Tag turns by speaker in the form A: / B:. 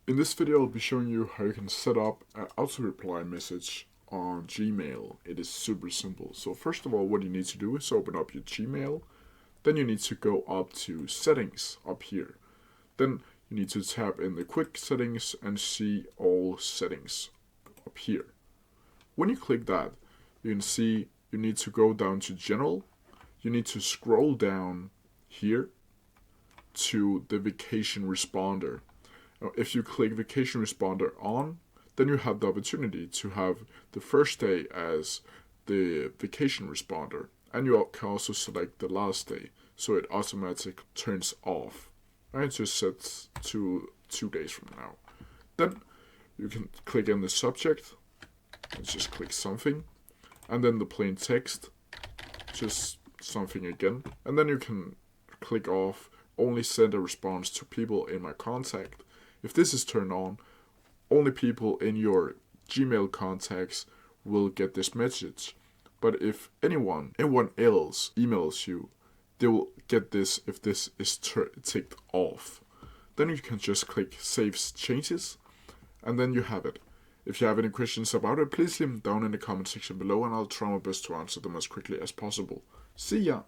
A: In this video, I'll be showing you how you can set up an auto-reply message on Gmail. It is super simple. So first of all, what you need to do is open up your Gmail. Then you need to go up to settings up here. Then you need to tap in the quick settings and see all settings up here. When you click that, you can see you need to go down to general. You need to scroll down here to the vacation responder. Now, if you click vacation responder on, then you have the opportunity to have the first day as the vacation responder, and you can also select the last day, so it automatically turns off. Right, just set to 2 days from now. Then you can click on the subject, and just click something, and then the plain text, just something again, and then you can click off only send a response to people in my contact. If this is turned on, only people in your Gmail contacts will get this message. But if anyone else emails you, they will get this if this is ticked off. Then you can just click Save Changes, and then you have it. If you have any questions about it, please leave them down in the comment section below, and I'll try my best to answer them as quickly as possible. See ya!